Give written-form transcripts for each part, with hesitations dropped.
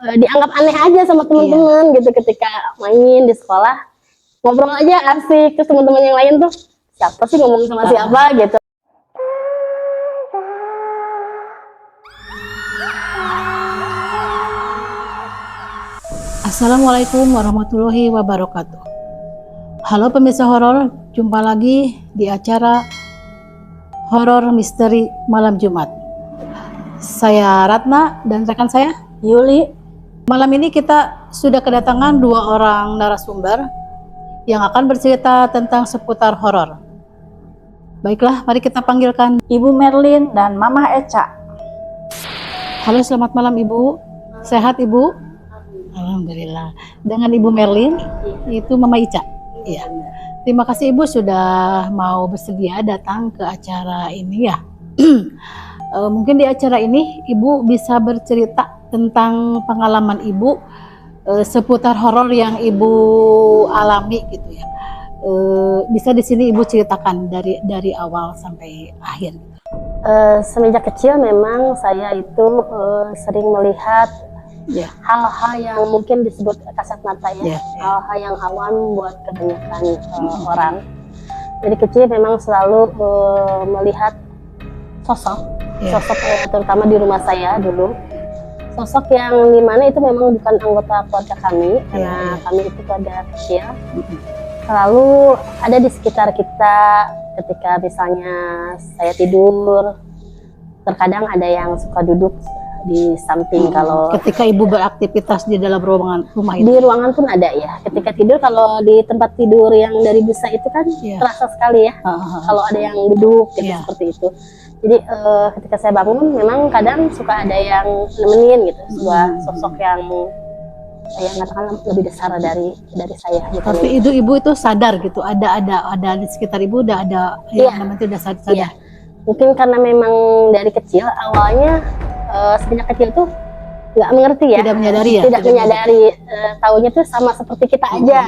dianggap aneh aja sama teman-teman gitu ketika main di sekolah, ngobrol aja asik, terus teman-teman yang lain tuh siapa sih ngomong sama siapa gitu. Assalamualaikum warahmatullahi wabarakatuh. Halo pemirsa horor, jumpa lagi di acara Horor Misteri Malam Jumat. Saya Ratna dan rekan saya Yuli. Malam ini kita sudah kedatangan dua orang narasumber yang akan bercerita tentang seputar horor. Baiklah, mari kita panggilkan Ibu Merlin dan Mama Eca. Halo, selamat malam Ibu. Sehat Ibu? Alhamdulillah. Dengan Ibu Merlin, itu Mama Ica. Iya. Terima kasih Ibu sudah mau bersedia datang ke acara ini ya. Mungkin di acara ini Ibu bisa bercerita tentang pengalaman Ibu seputar horor yang Ibu alami gitu ya. Bisa di sini Ibu ceritakan dari awal sampai akhir. Semenjak kecil memang saya itu sering melihat hal-hal yang mungkin disebut kasat mata ya, hal-hal yang awam buat kebanyakan orang. Dari kecil memang selalu melihat sosok terutama di rumah saya dulu, sosok yang dimana itu memang bukan anggota keluarga kami karena kami itu keluarga kecil. Selalu ada di sekitar kita ketika misalnya saya tidur, terkadang ada yang suka duduk di samping kalau ketika Ibu beraktivitas di dalam rumah itu. Di ruangan pun ada ya. Ketika tidur, kalau di tempat tidur yang dari busa itu kan terasa sekali ya. Kalau ada yang duduk gitu, seperti itu. Jadi ketika saya bangun memang kadang suka ada yang nemenin gitu, sebuah sosok yang katakanlah lebih besar dari saya gitu. Tapi ibu itu sadar gitu, ada di sekitar Ibu udah ada yang namanya udah sadar. Iya. Mungkin karena memang dari kecil awalnya sejak kecil tuh nggak mengerti ya, tidak menyadari, taunya tuh sama seperti kita aja,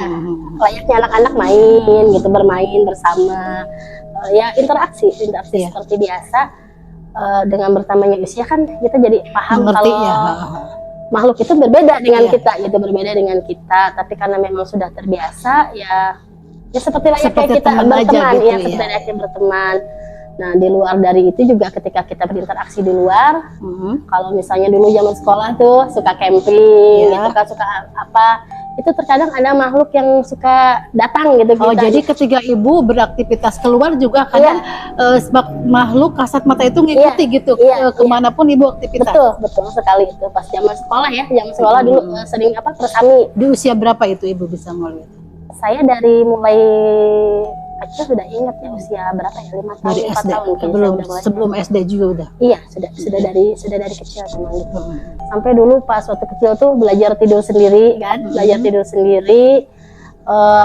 layaknya anak-anak main gitu, bermain bersama, ya interaksi seperti biasa. Dengan bertambahnya usia kan kita jadi paham kalau makhluk itu berbeda dengan kita gitu, berbeda dengan kita, tapi karena memang sudah terbiasa ya seperti layaknya kita berteman gitu, seperti layaknya berteman. Nah, di luar dari itu juga ketika kita berinteraksi di luar, kalau misalnya dulu zaman sekolah tuh suka camping, gitu kan, suka apa, itu terkadang ada makhluk yang suka datang gitu. Jadi ketika Ibu beraktivitas keluar juga kadang makhluk kasat mata itu ngikuti gitu kemanapun Ibu aktivitas. Betul sekali itu pas zaman sekolah ya, zaman sekolah dulu sering persami. Di usia berapa itu Ibu bisa melihat? Saya dari mulai kecil sudah ingat ya, usia berapa ya, 5 tahun, 4 tahun sebelum SD juga udah. Iya, sudah dari kecil memang gitu. Sampai dulu pas waktu kecil tuh belajar tidur sendiri kan,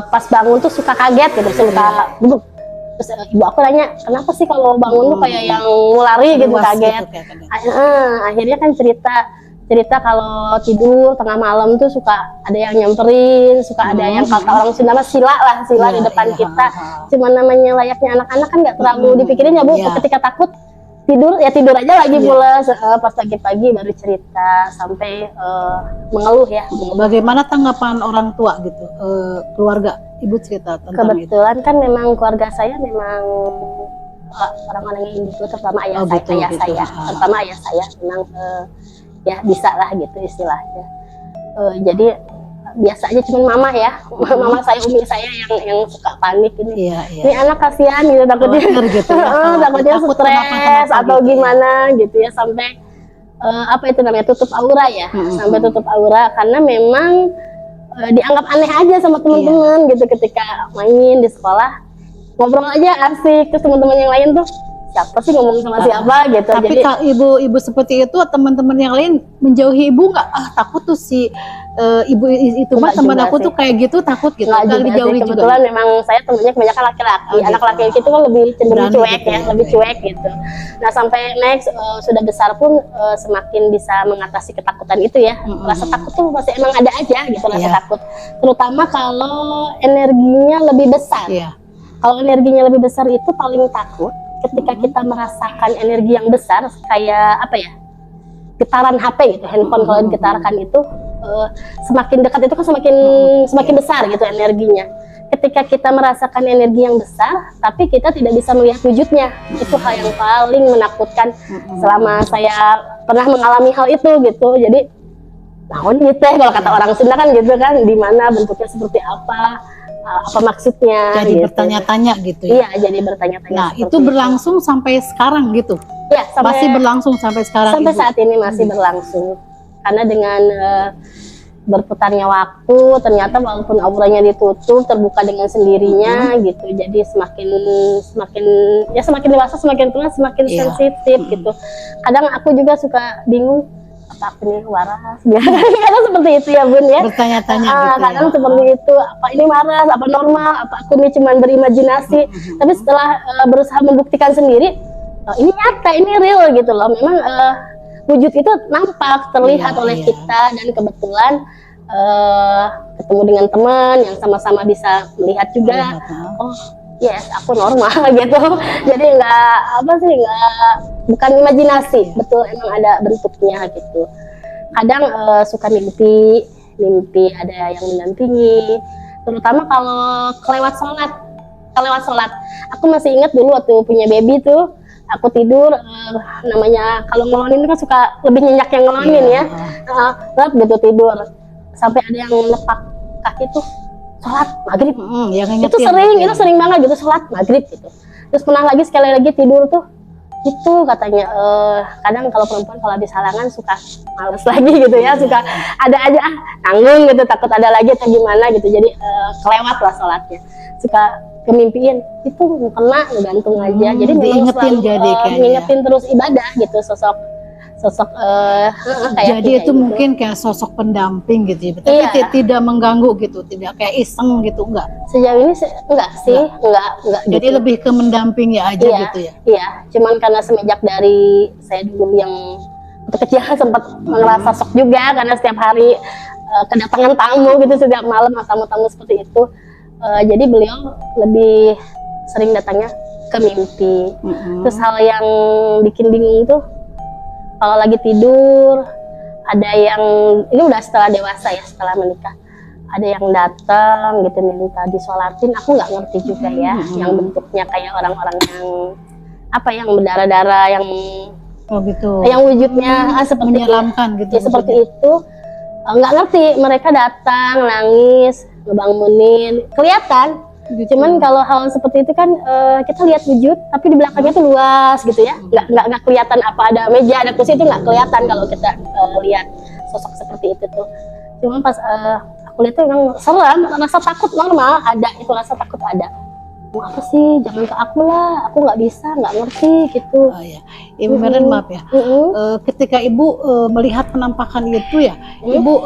pas bangun tuh suka kaget gitu, suka duduk. Terus ibu aku nanya, kenapa sih kalau bangun tuh kayak yang lari gitu, kaget. Akhirnya kan cerita kalau tidur tengah malam tuh suka ada yang nyamperin, suka ada yang kata orang Sunda sila di depan kita. Cuma namanya layaknya anak-anak kan nggak terlalu dipikirin ya Bu. Ketika takut tidur aja lagi pulas. Pas pagi-pagi baru cerita sampai mengeluh ya. Bagaimana tanggapan orang tua gitu, keluarga Ibu cerita tentang kebetulan itu? Kan memang keluarga saya memang orang-orang yang Hindu, terutama ayah saya memang ya bisa lah gitu istilahnya. Jadi biasa aja, cuman mama saya, umi saya yang suka panik ini. Ini anak kasihan gitu, takutnya takutnya stres atau gimana gitu ya, sampai apa itu namanya, tutup aura ya, sampai tutup aura karena memang dianggap aneh aja sama teman-teman gitu ketika main di sekolah, ngobrol aja asik, terus teman-teman yang lain tuh siapa sih ngomong sama siapa gitu. Tapi kalau ibu seperti itu, teman-teman yang lain menjauhi Ibu nggak? Takut tuh si ibu itu mah teman aku tuh kayak gitu, takut gitu. Nggak dijauhi juga. Kebetulan memang saya temennya kebanyakan laki-laki. Anak laki-laki itu kan lebih cenderung cuek ya, lebih cuek gitu. Nah sampai next sudah besar pun semakin bisa mengatasi ketakutan itu ya. Rasa takut tuh masih emang ada aja gitu, rasa takut. Terutama kalau energinya lebih besar. Kalau energinya lebih besar itu paling takut ketika kita merasakan energi yang besar, kayak apa ya, getaran HP gitu, handphone kalau digetarkan itu semakin dekat itu kan semakin besar gitu energinya. Ketika kita merasakan energi yang besar, tapi kita tidak bisa melihat wujudnya, itu hal yang paling menakutkan selama saya pernah mengalami hal itu gitu. Jadi, naon gitu kalau kata orang Sunda kan gitu kan, di mana bentuknya seperti apa maksudnya. Jadi gitu. bertanya-tanya gitu ya. Iya, jadi bertanya-tanya. Nah, itu berlangsung sampai sekarang gitu. Ya, Masih berlangsung sampai sekarang. Sampai Ibu? saat ini masih berlangsung. Karena dengan berputarnya waktu, ternyata walaupun auranya ditutup, terbuka dengan sendirinya gitu. Jadi semakin dewasa, semakin tua, semakin sensitif gitu. Kadang aku juga suka bingung, apa aku ini waras? Kadang seperti itu ya Bun ya. Bertanya-tanya gitu. Kadang seperti itu, apa ini waras, apa normal, apa aku ini cuma berimajinasi. Tapi setelah berusaha membuktikan sendiri, ini nyata, ini real gitu loh. Memang wujud itu nampak, terlihat oleh kita, dan kebetulan ketemu dengan teman yang sama-sama bisa melihat juga. Oh yes, aku normal gitu. Jadi bukan imajinasi, betul emang ada bentuknya gitu. Kadang suka mimpi ada yang mendampingi, terutama kalau kelewat sholat. Aku masih ingat dulu waktu punya baby tuh, aku tidur, namanya kalau ngelonin itu kan suka lebih nyenyak yang ngelonin ya. Gitu tidur, sampai ada yang lepak kaki tuh sholat maghrib. Itu sering banget gitu, sholat maghrib gitu. Terus pernah lagi sekali lagi tidur tuh, itu katanya kadang kalau perempuan kalau habis halangan suka males lagi gitu ya, suka ada aja nanggung gitu, takut ada lagi atau gimana gitu. Jadi kelewat lah sholatnya, suka kemimpiin itu kena gantung aja. Jadi diingetin, jadi ngingetin terus ibadah gitu, sosok kayak jadi itu gitu. mungkin kayak sosok pendamping gitu ya, tapi tidak mengganggu gitu, tidak kayak iseng gitu, enggak? Sejauh ini enggak sih, enggak jadi gitu. lebih ke mendampingi aja gitu ya? Iya, cuman karena semenjak dari saya dulu yang kecil sempat ngerasa shock juga, karena setiap hari kedatangan tamu gitu, setiap malam tamu-tamu seperti itu. Jadi beliau lebih sering datangnya ke mimpi. Terus hal yang bikin bingung tuh, kalau lagi tidur, ada yang, ini udah setelah dewasa ya, setelah menikah, ada yang datang gitu minta disolatin, aku nggak ngerti juga ya, yang bentuknya kayak orang-orang yang apa, yang berdarah-darah, yang gitu, yang wujudnya seperti menyeramkan gitu, ya, seperti itu, nggak ngerti. Mereka datang nangis, ngebangunin, kelihatan. Cuman kalau hal seperti itu kan kita lihat wujud, tapi di belakangnya tuh luas gitu ya, nggak kelihatan apa ada meja, ada kursi, itu nggak kelihatan kalau kita lihat sosok seperti itu tuh. Cuman pas aku lihat tuh memang seram, rasa takut normal ada, itu rasa takut ada. Mau apa sih, jangan ke aku lah, aku nggak bisa, nggak ngerti gitu. Ibu Merlin, maaf ya, ketika ibu melihat penampakan itu ya, ibu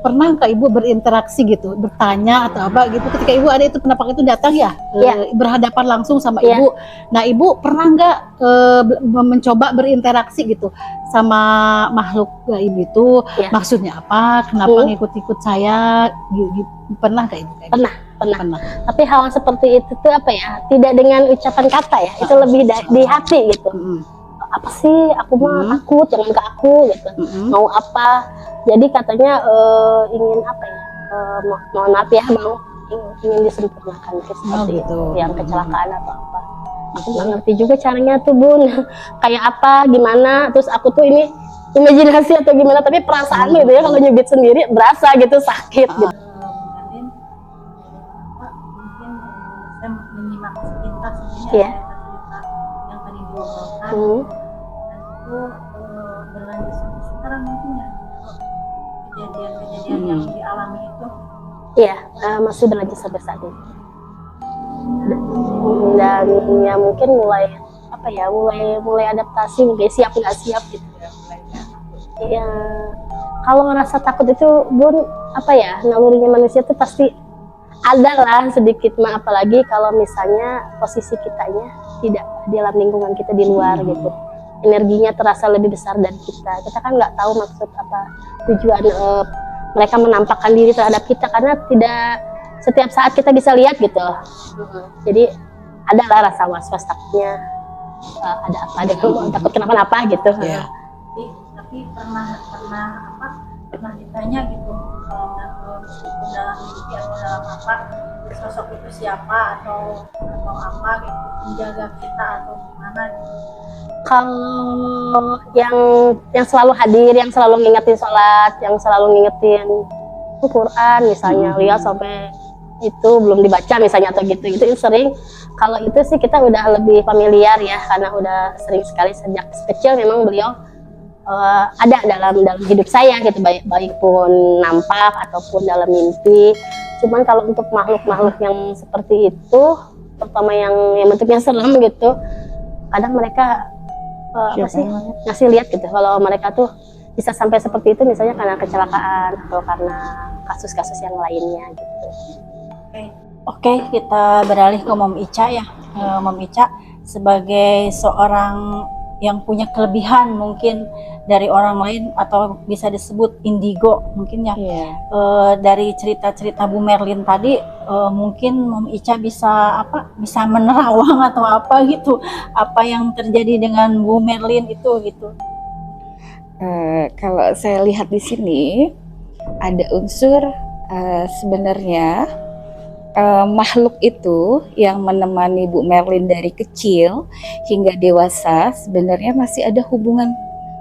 pernah nggak ibu berinteraksi gitu, bertanya atau apa gitu, ketika ibu ada itu penampakan itu datang ya, berhadapan langsung sama ibu. Nah, ibu pernah nggak mencoba berinteraksi gitu sama makhluk gaib itu? Maksudnya apa, kenapa ngikut-ikut saya, pernah nggak ibu? Pernah. Tapi hal seperti itu tuh apa ya, tidak dengan ucapan kata ya, itu lebih di hati gitu. Apa sih, aku mah takut, jangan ke aku gitu. Mau apa? Jadi katanya ingin apa ya, mohon maaf ya, ingin disempurnakan seperti itu, yang kecelakaan atau apa. Aku nggak ngerti juga caranya tuh Bun, kayak apa, gimana. Terus aku tuh ini imajinasi atau gimana, tapi perasaan gitu ya, kalau nyubit sendiri berasa gitu, sakit gitu. Menyimak sepintas yang tadi diobrolkan, dan itu berlanjut sampai sekarang mungkin ya, kejadian-kejadian yang dialami itu. Iya, masih berlanjut sampai saat ini. Dan ya mungkin mulai apa ya, mulai adaptasi, mungkin siap nggak siap gitu. Ya, kalau ngerasa takut itu Bun, apa ya, nalurinya manusia itu pasti ada lah sedikit mah, apalagi kalau misalnya posisi kitanya tidak di dalam lingkungan kita, di luar gitu, energinya terasa lebih besar dari kita kan nggak tahu maksud apa, tujuan mereka menampakkan diri terhadap kita, karena tidak setiap saat kita bisa lihat gitu. Jadi adalah rasa was-was, takutnya ada takut kenapa-napa gitu. Tapi pernah apa, pernah ditanya gitu meskipun dalam mimpi atau dalam apa sosok itu siapa atau apa gitu menjaga kita atau gimana gitu. Kalau yang selalu hadir, yang selalu ngingetin sholat, yang selalu ngingetin Quran misalnya, lihat sampai itu belum dibaca misalnya atau gitu, itu sering. Kalau itu sih kita udah lebih familiar ya, karena udah sering sekali sejak kecil memang beliau ada dalam hidup saya gitu, baik pun nampak ataupun dalam mimpi. Cuman kalau untuk makhluk-makhluk yang seperti itu, terutama yang bentuknya serem gitu, kadang mereka ngasih lihat gitu kalau mereka tuh bisa sampai seperti itu misalnya karena kecelakaan atau karena kasus-kasus yang lainnya gitu. Oke, kita beralih ke Mom Ica ya. Mom Ica sebagai seorang yang punya kelebihan mungkin dari orang lain atau bisa disebut indigo mungkin ya. Dari cerita-cerita Bu Merlin tadi mungkin Mom Ica bisa menerawang atau apa gitu, apa yang terjadi dengan Bu Merlin itu gitu. Kalau saya lihat di sini ada unsur sebenarnya makhluk itu yang menemani Bu Merlin dari kecil hingga dewasa sebenarnya masih ada hubungan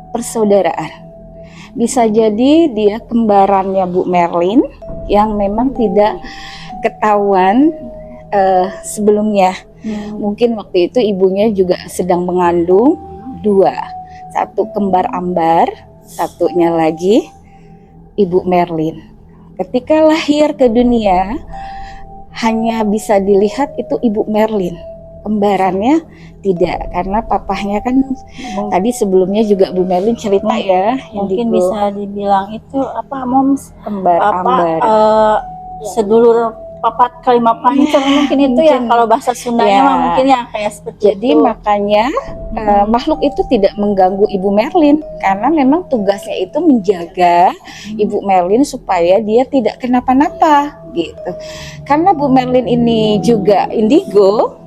persaudaraan. Bisa jadi dia kembarannya Bu Merlin yang memang tidak ketahuan sebelumnya. Mungkin waktu itu ibunya juga sedang mengandung dua, satu kembar Ambar, satunya lagi Ibu Merlin. Ketika lahir ke dunia hanya bisa dilihat itu Ibu Merlin, kembarannya tidak, karena papahnya kan tadi sebelumnya juga Bu Merlin cerita ya, mungkin bisa dibilang itu Moms kembar Ambar, sedulur papat kelima pancer mungkin itu ya kalau bahasa Sundanya mah mungkin ya kayak seperti jadi itu. Makanya makhluk itu tidak mengganggu Ibu Merlin karena memang tugasnya itu menjaga Ibu Merlin supaya dia tidak kenapa-napa gitu. Karena Bu Merlin ini juga indigo,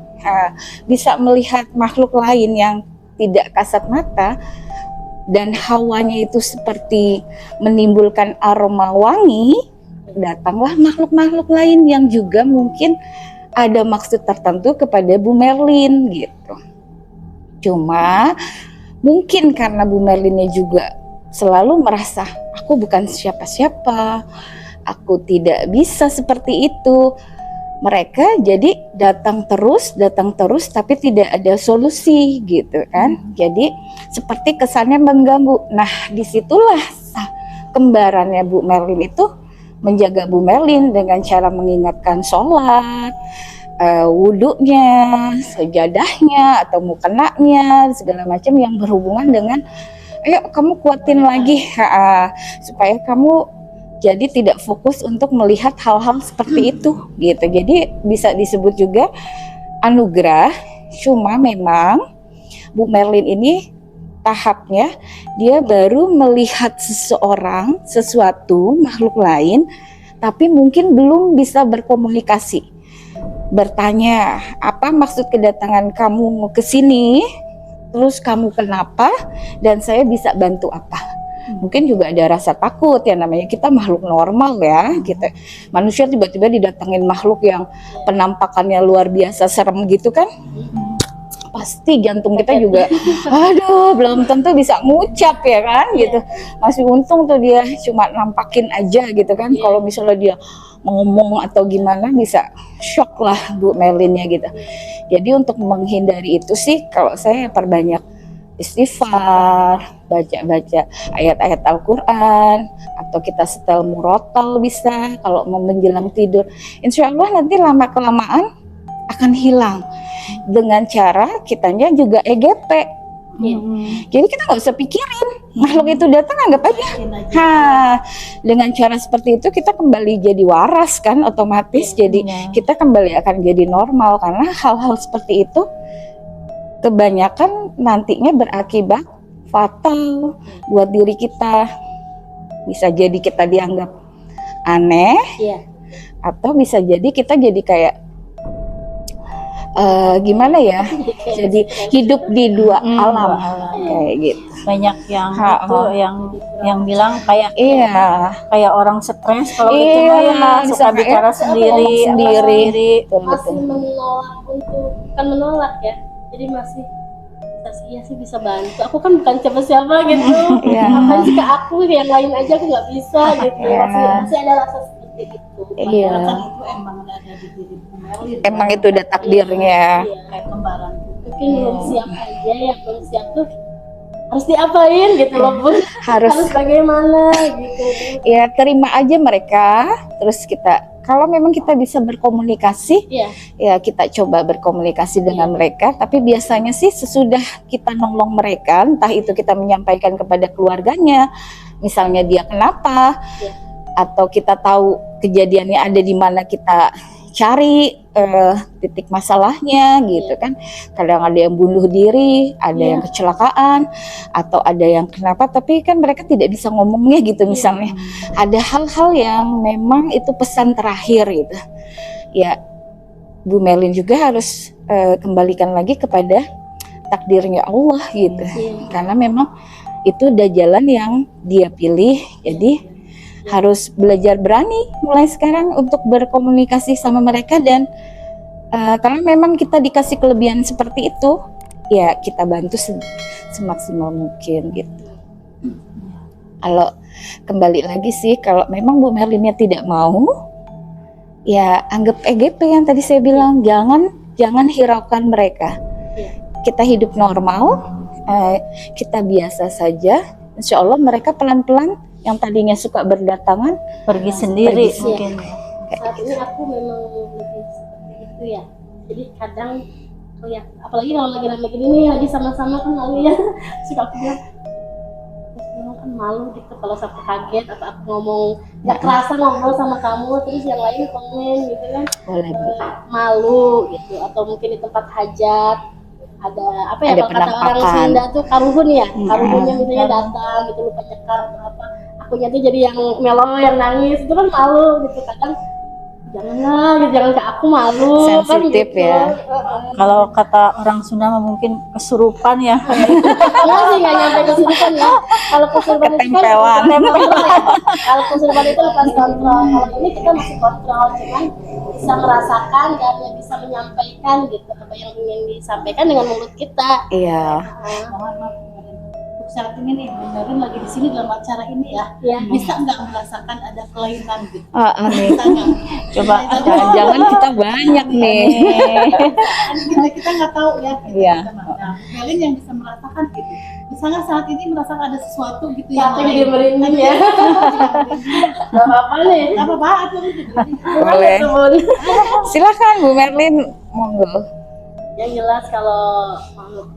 bisa melihat makhluk lain yang tidak kasat mata dan hawanya itu seperti menimbulkan aroma wangi. Datanglah makhluk-makhluk lain yang juga mungkin ada maksud tertentu kepada Bu Merlin gitu. Cuma mungkin karena Bu Merlinnya juga selalu merasa aku bukan siapa-siapa, aku tidak bisa seperti itu. Mereka jadi datang terus tapi tidak ada solusi gitu kan. Jadi seperti kesannya mengganggu. Nah, disitulah kembarannya Bu Merlin itu menjaga Bu Merlin dengan cara mengingatkan sholat, wudhunya, sejadahnya atau mukenanya, segala macam yang berhubungan dengan ayo kamu kuatin lagi supaya kamu jadi tidak fokus untuk melihat hal-hal seperti itu gitu. Jadi bisa disebut juga anugerah. Cuma memang Bu Merlin ini tahapnya dia baru melihat sesuatu makhluk lain tapi mungkin belum bisa berkomunikasi, bertanya apa maksud kedatangan kamu ke sini, terus kamu kenapa dan saya bisa bantu apa. Mungkin juga ada rasa takut ya, namanya kita makhluk normal ya, kita manusia tiba-tiba didatengin makhluk yang penampakannya luar biasa serem gitu kan. Pasti jantung kita juga aduh belum tentu bisa ngucap ya kan gitu. Masih untung tuh dia cuma nampakin aja gitu kan. Kalau misalnya dia ngomong atau gimana bisa shock lah Bu Merlinnya gitu. Jadi untuk menghindari itu sih kalau saya perbanyak istighfar, baca-baca ayat-ayat Al-Quran, atau kita setel murotal bisa kalau mau menjelang tidur. Insya Allah nanti lama-kelamaan akan hilang. Dengan cara kitanya juga EGP. Jadi kita nggak usah pikirin makhluk itu datang, anggap aja. Dengan cara seperti itu kita kembali jadi waras kan, otomatis jadi kita kembali akan jadi normal karena hal-hal seperti itu kebanyakan nantinya berakibat fatal buat diri kita. Bisa jadi kita dianggap aneh, atau bisa jadi kita jadi kayak gimana ya? Jadi hidup di dua alam kayak gitu. Banyak yang itu yang bilang kayak Iya. kayak orang stres kalau gitu Iya, mah ya, suka bisa bicara sendiri, sendiri. Betul, Masih betul. menolak untuk, bukan menolak ya, jadi masih iya sih bisa bantu. Aku kan bukan siapa-siapa gitu. Iya. Ngapain sih ke aku, yang lain aja aku nggak bisa gitu. Iya. Masih ada rasa seperti itu. Iya. Kan itu emang ada di diri Bu Merlin. Emang itu udah takdirnya. Iya. Kayak kembaran. Mungkin belum siap aja, yang belum siap tuh harus diapain gitu loh Bu. Harus Bagaimana gitu. ya terima aja mereka. Terus kalau memang kita bisa berkomunikasi, Iya. ya kita coba berkomunikasi dengan mereka. Tapi biasanya sih sesudah kita nolong mereka, entah itu kita menyampaikan kepada keluarganya, misalnya dia kenapa, Iya. atau kita tahu kejadiannya ada di mana, kita cari titik masalahnya gitu kan. Kadang ada yang bunuh diri, ada yang kecelakaan, atau ada yang kenapa, tapi kan mereka tidak bisa ngomongnya gitu misalnya. Ada hal-hal yang memang itu pesan terakhir gitu. Ya Bu Merlin juga harus kembalikan lagi kepada takdirnya Allah gitu. Karena memang itu udah jalan yang dia pilih, jadi harus belajar berani mulai sekarang untuk berkomunikasi sama mereka. Dan kalau memang kita dikasih kelebihan seperti itu, ya kita bantu semaksimal mungkin gitu. Kalau kembali lagi sih, kalau memang Bu Merlinnya tidak mau, ya anggap EGP yang tadi saya bilang, jangan hiraukan mereka. Kita hidup normal, kita biasa saja. Insya Allah mereka pelan-pelan yang tadinya suka berdatangan pergi sendiri pergi. mungkin. Saat ini aku memang lebih seperti itu ya. Jadi kadang ya, apalagi kalau lagi rame gini nih, lagi sama-sama kan malu ya. Suka aku bilang, terus memang kan malu gitu kalau sampai kaget atau aku ngomong nggak kerasa ngobrol sama kamu, terus yang lain komen gitu kan. boleh Bu. Malu gitu. Atau mungkin di tempat hajat ada apa ya, Ada kalau kata orang penampakan. Sunda tuh karuhun ya, karuhunnya misalnya datang gitu, lupa cekar atau apa, akunya tuh jadi yang melo, yang nangis, itu kan malu gitu. Kadang janganlah gitu, jangan ke aku, malu kan Sensitif gitu. ya. Kalau kata orang Sunda mah mungkin kesurupan ya. Enggak sih, nggak nyampe kesurupan ya. Kalau kesurupan itu kan Ketempelan. kalau kesurupan itu lepas kontrol. Kalau ini kita masih kontrol, cuman bisa merasakan dan bisa menyampaikan gitu apa yang ingin disampaikan dengan mulut kita. Iya. Untuk saat ini nih, Bu Merlin lagi di sini dalam acara ini ya. Iya. Bisa nggak merasakan ada kelainan gitu? Nih. Bisa nggak? Coba jangan-jangan kita banyak nih. Kita nggak tahu ya. Iya. Nah, Merlin yang bisa merasakan gitu. Misalnya saat ini merasakan ada sesuatu gitu Ya, aku jadi lain. merinding ya. Gak apa-apa nih. Apa apa tuh? Boleh. Temen. Silakan Bu Merlin, monggo. Yang jelas kalau makhluk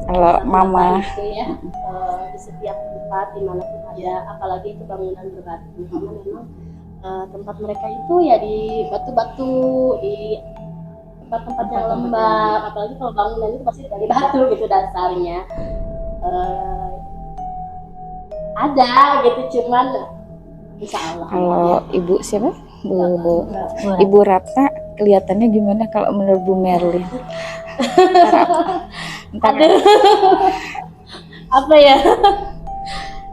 Kalau Mama, itu ya, di setiap tempat dimanapun ada, apalagi itu bangunan berbatu, karena memang tempat mereka itu ya di batu-batu, di tempat-tempat yang lembab, apalagi kalau bangunan itu pasti dari batu gitu dasarnya. Ada gitu, cuman insya Allah. kalau Ibu siapa? Ibu Ratna, kelihatannya gimana kalau menurut Bu Merlin? Ntar Apa ya?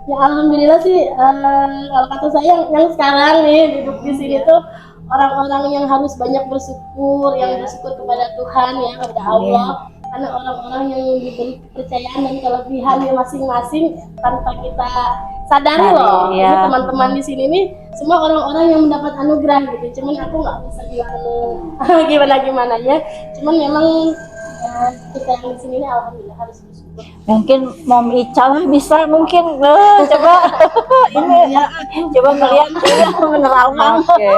Ya alhamdulillah sih, kalau kata saya yang sekarang nih duduk di sini tuh orang-orang yang harus banyak bersyukur, yang bersyukur kepada Tuhan ya, kepada Allah. Karena orang-orang yang diberi kepercayaan dan kelebihannya masing-masing tanpa kita sadari loh. Iya. Ini teman-teman di sini nih semua orang-orang yang mendapat anugerah gitu. Cuman aku nggak bisa bilang gimana ya. Cuman memang kita yang di sini nih alhamdulillah harus bersyukur. Mungkin Mom Ica lah bisa mungkin coba ini coba ngeliat menerawang. Oke.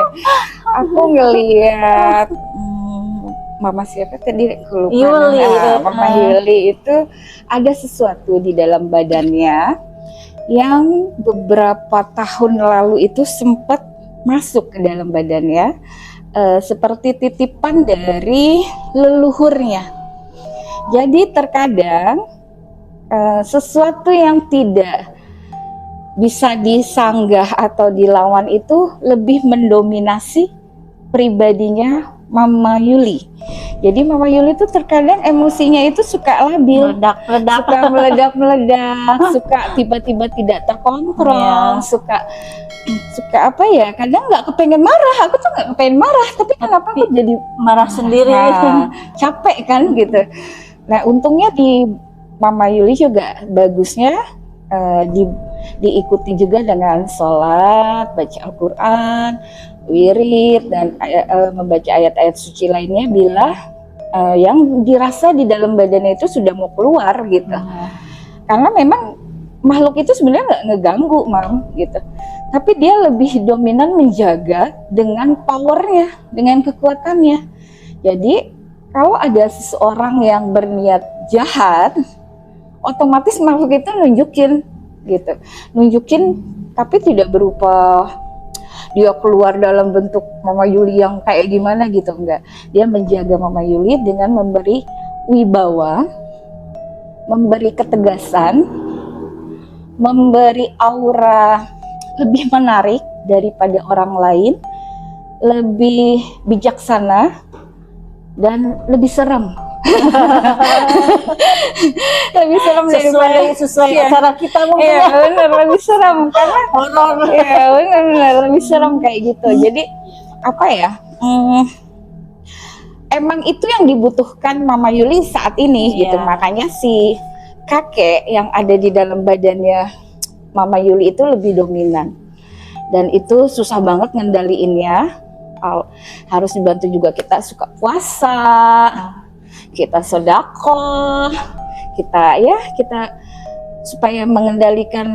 Aku ngelihat Mama siapa tadi? Aku lupa. Yuli. Mama Yuli itu ada sesuatu di dalam badannya yang beberapa tahun lalu itu sempat masuk ke dalam badannya, seperti titipan dari leluhurnya. Jadi terkadang sesuatu yang tidak bisa disanggah atau dilawan itu lebih mendominasi pribadinya Mama Yuli. Jadi Mama Yuli itu terkadang emosinya itu suka labil, Meledak-meledak. suka meledak-meledak, suka tiba-tiba tidak terkontrol, suka apa ya? Kadang nggak kepengen marah, aku tuh nggak kepengen marah, tapi kenapa aku jadi Marah sendiri. nah, capek kan gitu. Nah untungnya di Mama Yuli juga bagusnya diikuti juga dengan sholat, baca Al-Quran, wirid, dan membaca ayat-ayat suci lainnya bila yang dirasa di dalam badannya itu sudah mau keluar gitu. Karena memang makhluk itu sebenarnya nggak ngeganggu Mam gitu, tapi dia lebih dominan menjaga dengan powernya, dengan kekuatannya. Jadi kalau ada seseorang yang berniat jahat, otomatis makhluk itu nunjukin tapi tidak berupa dia keluar dalam bentuk Mama Yuli yang kayak gimana gitu, enggak. Dia menjaga Mama Yuli dengan memberi wibawa, memberi ketegasan, memberi aura lebih menarik daripada orang lain, lebih bijaksana, dan lebih serem. Lebih serem sesuai ya. acara kita mungkin. Iya benar, lebih serem karena horor. Iya benar, lebih serem kayak gitu. Jadi apa ya? Emang itu yang dibutuhkan Mama Yuli saat ini gitu. Makanya si kakek yang ada di dalam badannya Mama Yuli itu lebih dominan. Dan itu susah banget ngendaliinnya. Harus dibantu juga, kita suka puasa, kita sedekah, kita supaya mengendalikan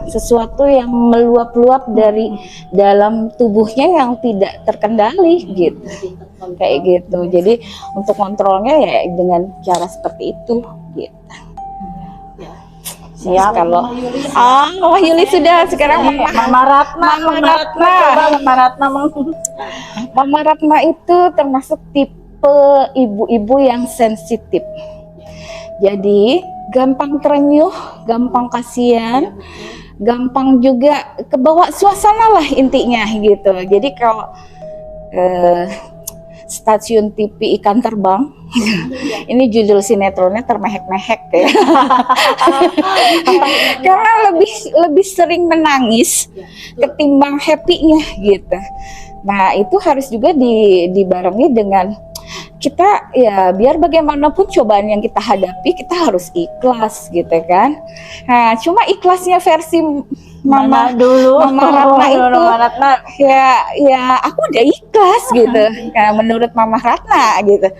sesuatu yang meluap-luap dari dalam tubuhnya yang tidak terkendali gitu, kayak gitu. Jadi untuk kontrolnya ya dengan cara seperti itu gitu. Siap. Kalau Mama Yuli sudah, sekarang Mama Ratna. Mama Ratna itu termasuk tipe ibu-ibu yang sensitif. Jadi gampang terenyuh, gampang kasihan, gampang juga kebawa suasana lah intinya gitu. Jadi kalau stasiun TV Ikan Terbang, ini judul sinetronnya termehek-mehek ya. Karena lebih sering menangis ketimbang happy-nya gitu. Nah itu harus juga dibarengi dengan kita ya, biar bagaimanapun cobaan yang kita hadapi kita harus ikhlas gitu kan. Nah cuma ikhlasnya versi Mama Ratna itu ya aku udah ikhlas gitu. Nah, menurut Mama Ratna gitu,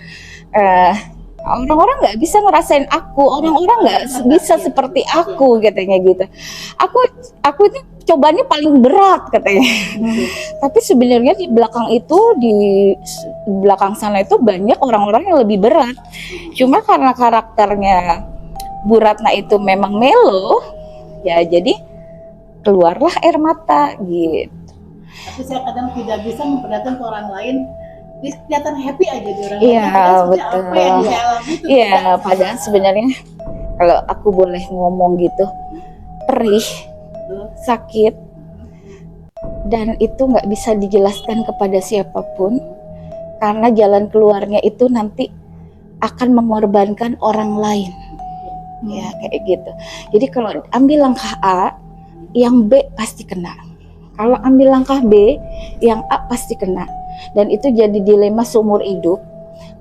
orang-orang nggak bisa ngerasain aku, orang-orang nggak bisa seperti aku katanya gitu. Aku ini cobaannya paling berat katanya. Tapi sebenarnya di belakang itu, di belakang sana itu banyak orang-orang yang lebih berat. Cuma karena karakternya Bu Ratna itu memang melo, ya jadi keluarlah air mata gitu. Tapi saya kadang tidak bisa memperlihatkan ke orang lain, dia kelihatan happy aja di orang lain. Iya betul. Apa yang dia alami itu iya, padahal sebenarnya kalau aku boleh ngomong gitu, perih, sakit, dan itu nggak bisa dijelaskan kepada siapapun, karena jalan keluarnya itu nanti akan mengorbankan orang lain. Ya kayak gitu. Jadi kalau ambil langkah A, yang B pasti kena. Kalau ambil langkah B, yang A pasti kena. Dan itu jadi dilema seumur hidup,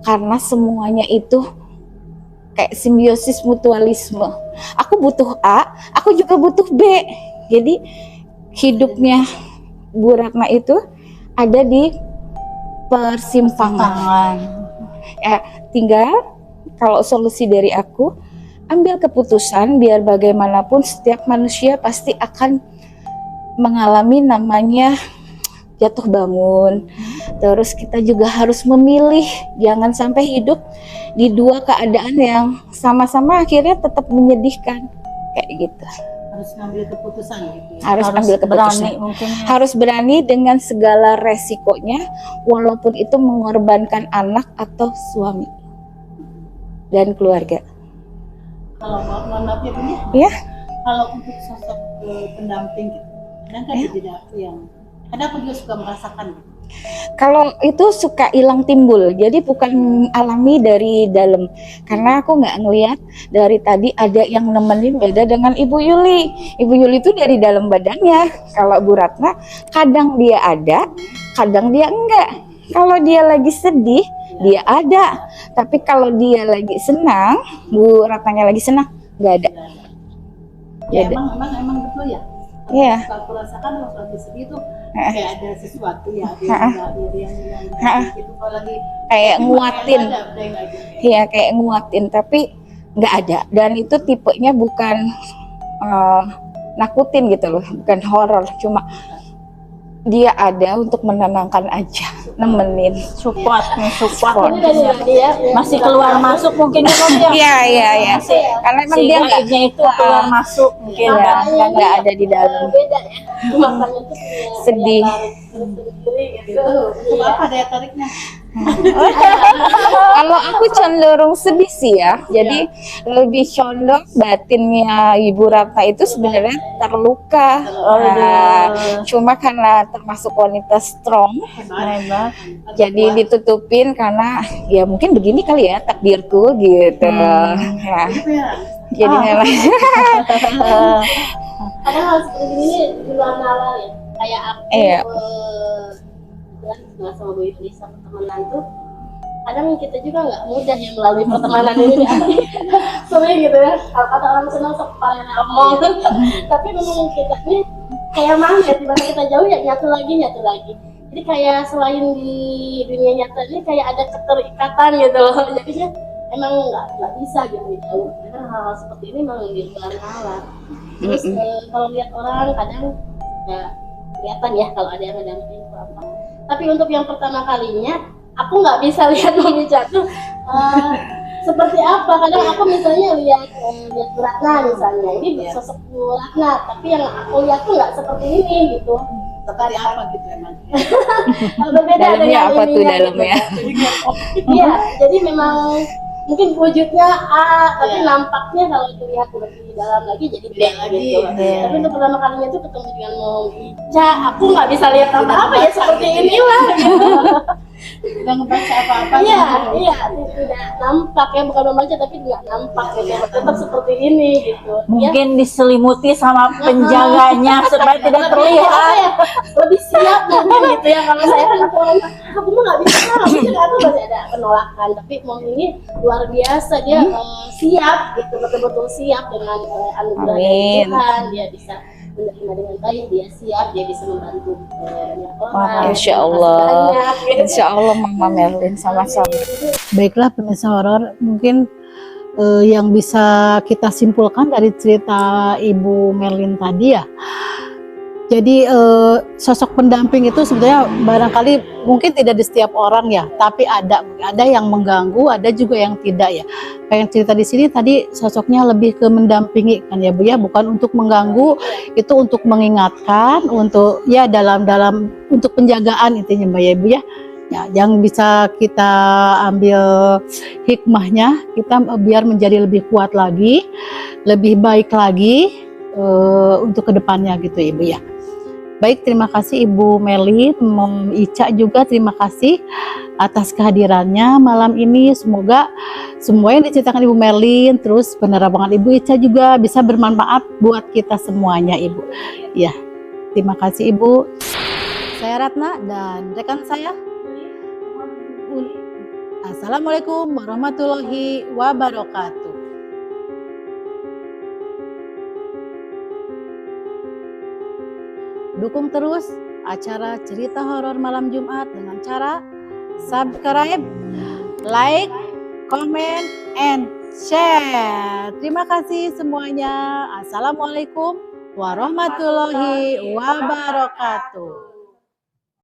karena semuanya itu kayak simbiosis mutualisme. Aku butuh A, aku juga butuh B. Jadi hidupnya Bu Ratna itu ada di persimpangan. Ya, tinggal kalau solusi dari aku, ambil keputusan, biar bagaimanapun setiap manusia pasti akan mengalami namanya jatuh bangun. Terus kita juga harus memilih, jangan sampai hidup di dua keadaan yang sama-sama akhirnya tetap menyedihkan kayak gitu. harus ngambil keputusan gitu ya. Harus ambil keputusan. Berani, mungkin. Harus berani dengan segala resikonya, walaupun itu mengorbankan anak atau suami dan keluarga. Kalau mohon maaf ya Bu ya. Ya. Kalau untuk sosok pendamping gitu, kadang kan tidak yang kadang aku juga suka merasakan gitu. Kalau itu suka hilang timbul, jadi bukan alami dari dalam. Karena aku nggak ngelihat dari tadi ada yang nemenin, beda dengan Ibu Yuli. Ibu Yuli itu dari dalam badannya. Kalau Bu Ratna kadang dia ada, kadang dia enggak. Kalau dia lagi sedih, dia ada. Tapi kalau dia lagi senang, Bu Ratnanya lagi senang, nggak ada. Ya, Nggak ada. emang betul ya. Iya. Kalau aku rasakan waktu lagi sedih tuh kayak ada sesuatu ya, ada yang gitu. Kalau lagi Kayak nguatin. udah nggak ada. Iya, kayak nguatin, tapi nggak ada. Dan itu tipenya bukan nakutin gitu loh, bukan horor, cuma dia ada untuk menenangkan aja, nemenin. Support. Ini dari dia Masih keluar masuk mungkin ya, Om, ya. Iya. Karena emang dia nggak Gaibnya itu keluar masuk mungkin ya, ya. nggak ada di dalam. beda ya. Makanya tuh Sedih. sendiri gitu. Apa daya tariknya? Kalau aku cenderung sedih sih ya, jadi lebih condong batinnya Ibu Ratna itu sebenarnya terluka. Cuma karena termasuk wanita strong, Hebat. jadi ditutupin karena ya mungkin begini kali ya takdirku gitu. Ya, jadi memang Kadang hal seperti ini di luar nalar ya. Kayak aku Iya. nggak sama Bu Yulisa pertemanan tuh kadang kita juga nggak mudah yang melalui pertemanan ini sering gitu ya, kalau kata orang senang sok paling ngomong tapi memang kita ini kayak magnet, dimana kita jauh ya nyatu lagi, jadi kayak selain di dunia nyata ini kayak ada keterikatan gitu loh, jadinya emang nggak bisa gitu jauh, karena hal-hal seperti ini memang di luar nalar. Terus kalau lihat orang kadang ya kelihatan ya kalau ada yang ngedampingin apa. Tapi untuk yang pertama kalinya, aku nggak bisa lihat Mami Ica tuh seperti apa. Kadang aku misalnya lihat Bu Ratna misalnya, ini sosok Bu Ratna, tapi yang aku lihat tuh nggak seperti ini gitu. Seperti apa gitu emang? Berbeda dalamnya dengan apa tuh ininya, dalamnya? gitu. Iya, jadi memang mungkin wujudnya A, tapi nampaknya kalau dilihat lebih dalam lagi jadi B gitu. Tapi untuk pertama kalinya tuh ketemu dengan Mami Ica, aku nggak bisa lihat apa-apa ya seperti inilah gitu. Tidak ngebaca apa-apa. Iya, tidak nampak ya, bukan membaca tapi nggak nampak gitu. Tetap seperti ini gitu. Ya, Mungkin diselimuti sama penjaganya supaya tidak apa terlihat. ya, lebih siap mungkin gitu ya. Kalau saya kan aku mah nggak bisa, aku masih ada penolakan. Tapi Mom ini luar biasa, dia siap gitu, betul-betul siap dengan anugerah dari Amin. Tuhan. Dia bisa menerima dengan baik, dia siap, dia bisa membantu banyak orang. Insya Allah. Banyak, gitu. Insya Allah Mama Merlin sama-sama. Baiklah pemirsa horor, mungkin yang bisa kita simpulkan dari cerita Ibu Merlin tadi ya. Jadi sosok pendamping itu sebenarnya barangkali mungkin tidak di setiap orang ya, tapi ada yang mengganggu, ada juga yang tidak ya. Kayak yang cerita di sini tadi sosoknya lebih ke mendampingi kan ya Bu ya, bukan untuk mengganggu, itu untuk mengingatkan, untuk ya dalam untuk penjagaan intinya Mbak ya Bu ya. Ya, yang bisa kita ambil hikmahnya, kita biar menjadi lebih kuat lagi, lebih baik lagi untuk kedepannya gitu Ibu ya. Baik, terima kasih Ibu Merlin, Mom Ica juga terima kasih atas kehadirannya malam ini. Semoga semua yang diceritakan Ibu Merlin, terus penerangan Ibu Ica juga bisa bermanfaat buat kita semuanya Ibu. Ya, terima kasih Ibu. Saya Ratna dan rekan saya. Assalamualaikum warahmatullahi wabarakatuh. Dukung terus acara Cerita Horor Malam Jumat dengan cara subscribe, like, comment, and share. Terima kasih semuanya. Assalamualaikum warahmatullahi wabarakatuh.